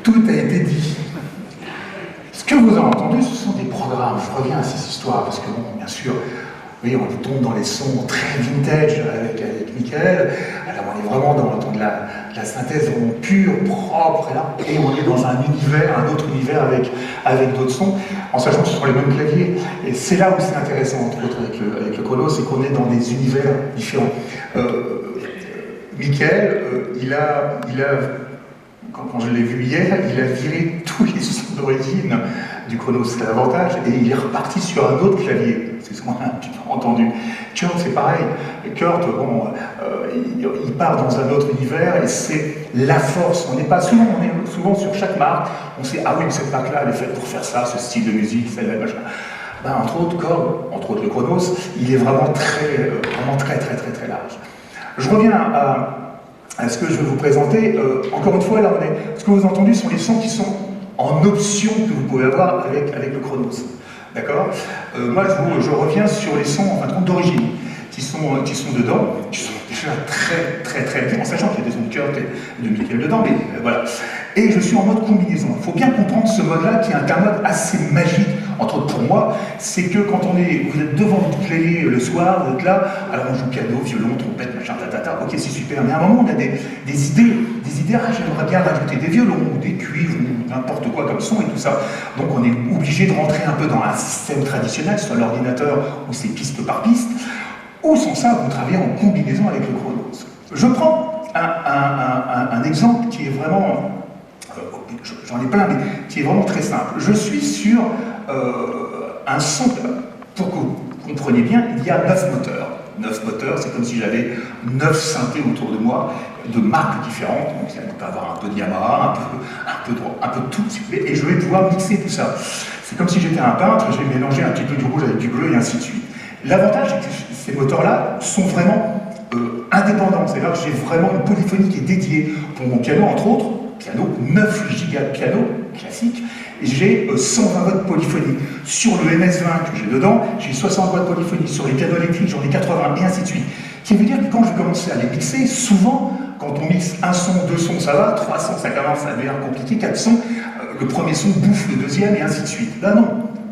Tout a été dit. Ce que vous avez entendu, ce sont des programmes. Je reviens à ces histoires, parce que, bon, bien sûr, oui, on tombe dans les sons très vintage avec Michael. Alors, on est vraiment dans de la synthèse vraiment pure, propre, et on est dans un univers, un autre univers avec d'autres sons, en sachant que ce sont les mêmes claviers. Et c'est là où c'est intéressant, entre autres, avec le chrono, c'est qu'on est dans des univers différents. Michael, quand je l'ai vu hier, il a viré tous les sons d'origine du chrono, c'est l'avantage, et il est reparti sur un autre clavier. C'est ce qu'on a un petit peu entendu. Kurt, c'est pareil. Kurt, bon, il part dans un autre univers, et c'est la force. On est souvent sur chaque marque, on sait, ah oui, mais cette marque-là, elle est faite pour faire ça, ce style de musique, celle-là, machin. Ben, entre autres, Korg, entre autres le Chronos, il est vraiment très large. Je reviens à ce que je vais vous présenter. Encore une fois, là, ce que vous avez entendu sont les sons qui sont en option que vous pouvez avoir avec le Chronos. D'accord? Moi, je reviens sur les sons, en fin de compte, d'origine, qui sont dedans, qui sont déjà très bien, en sachant qu'il y a des sons de Kurt et de Michael dedans, mais voilà. Et je suis en mode combinaison. Il faut bien comprendre ce mode-là, qui est un mode assez magique, entre autres pour moi, c'est que quand vous êtes devant votre clavier le soir, vous êtes là, alors on joue piano, violon, trompette, machin, ok, c'est super, mais à un moment, on a des idées, ah, j'aimerais bien rajouter des violons, ou des cuivres, ou n'importe quoi comme son et tout ça. Donc on est obligé de rentrer un peu dans un système traditionnel, soit l'ordinateur, ou c'est piste par piste, ou sans ça, vous travaillez en combinaison avec le chronos. Je prends un exemple qui est vraiment, j'en ai plein, mais qui est vraiment très simple. Je suis sur un son, pour que vous compreniez bien, il y a 9 moteurs. 9 moteurs, c'est comme si j'avais 9 synthés autour de moi, de marques différentes. Donc il peut avoir un peu de Yamaha, un peu de tout, si vous voulez, et je vais pouvoir mixer tout ça. C'est comme si j'étais un peintre, je vais mélanger un petit peu du rouge avec du bleu et ainsi de suite. L'avantage, c'est que ces moteurs-là sont vraiment indépendants. C'est-à-dire que j'ai vraiment une polyphonie qui est dédiée pour mon piano, entre autres, piano, 9 gigas de piano classique, et j'ai 120 watts de polyphonie. Sur le MS-20 que j'ai dedans, j'ai 60 watts de polyphonie. Sur les pianos électriques, j'en ai 80, et ainsi de suite. Ce qui veut dire que quand je vais commencer à les mixer, souvent, quand on mixe un son, 2 sons, ça va, 3 sons, ça commence à devenir compliqué, 4 sons, le premier son bouffe le deuxième, et ainsi de suite. Là, non.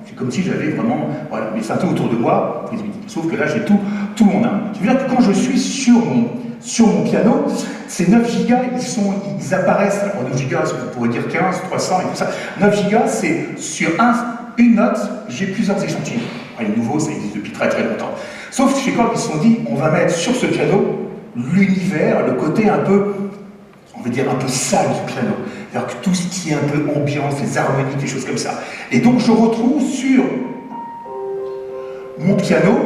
C'est comme si j'avais vraiment, voilà, mes synthés autour de moi, sauf que là, j'ai tout mon âme. Ce qui veut dire que quand je suis sur mon piano, ces 9 gigas, ils apparaissent, alors 9 gigas, on pourrait dire 15, 300 et tout ça. 9 gigas, c'est sur une note, j'ai plusieurs échantillons. Les nouveaux, ça existe depuis très longtemps. Sauf que chez Korg, ils se sont dit, on va mettre sur ce piano l'univers, le côté un peu, on va dire un peu sale du piano. C'est-à-dire que tout ce qui est un peu ambiance, les harmoniques, des choses comme ça. Et donc je retrouve sur mon piano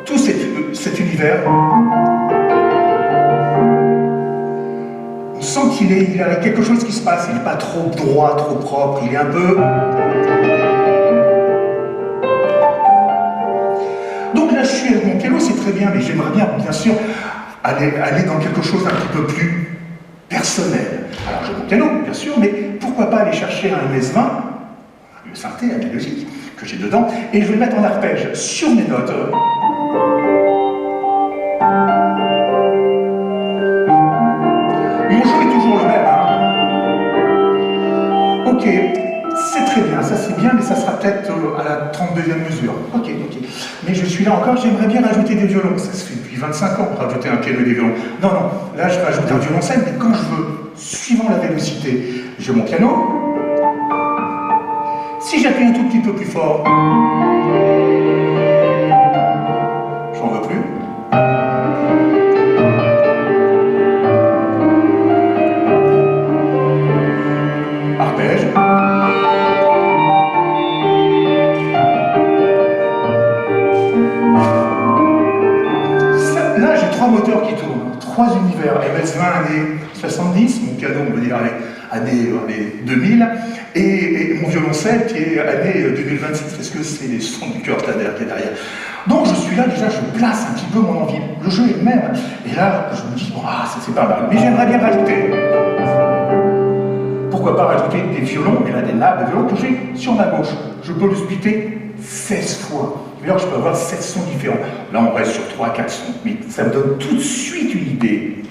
tout cet univers. On sent qu'il y a quelque chose qui se passe, il n'est pas trop droit, trop propre, il est un peu... Donc là je suis avec mon piano, c'est très bien, mais j'aimerais bien sûr, aller dans quelque chose un petit peu plus personnel. Alors j'ai mon piano, bien sûr, mais pourquoi pas aller chercher un MS-20, le synthé analogique que j'ai dedans, et je vais le mettre en arpège sur mes notes. Mon jeu est toujours le même, hein. Ok, c'est très bien, ça c'est bien, mais ça sera peut-être à la 32e mesure. Ok. Mais je suis là encore, j'aimerais bien rajouter des violons. Ça se fait depuis 25 ans, rajouter un piano et des violons. Non, là je rajoute un violoncelle, mais quand je veux, suivant la vélocité, j'ai mon piano. Si j'appuie un tout petit peu plus fort, j'en veux plus. Arpège. Là, j'ai 3 moteurs qui tournent, 3 univers, MS-20 années 70, mon piano, on va dire années 2000, et mon violoncelle qui est année 2026, parce que c'est les sons du Kurt qui est derrière. Donc je suis là, déjà, je place un petit peu mon envie. Le jeu est le même, et là, je me dis, bon, ça c'est pas mal, mais j'aimerais bien rajouter. Pourquoi pas rajouter des violons, et là, des nappes de violon que j'ai sur ma gauche. Je peux le splitter 16 fois. Alors je peux avoir 7 sons différents. Là, on reste sur 3-4 sons, mais ça me donne tout de suite une idée.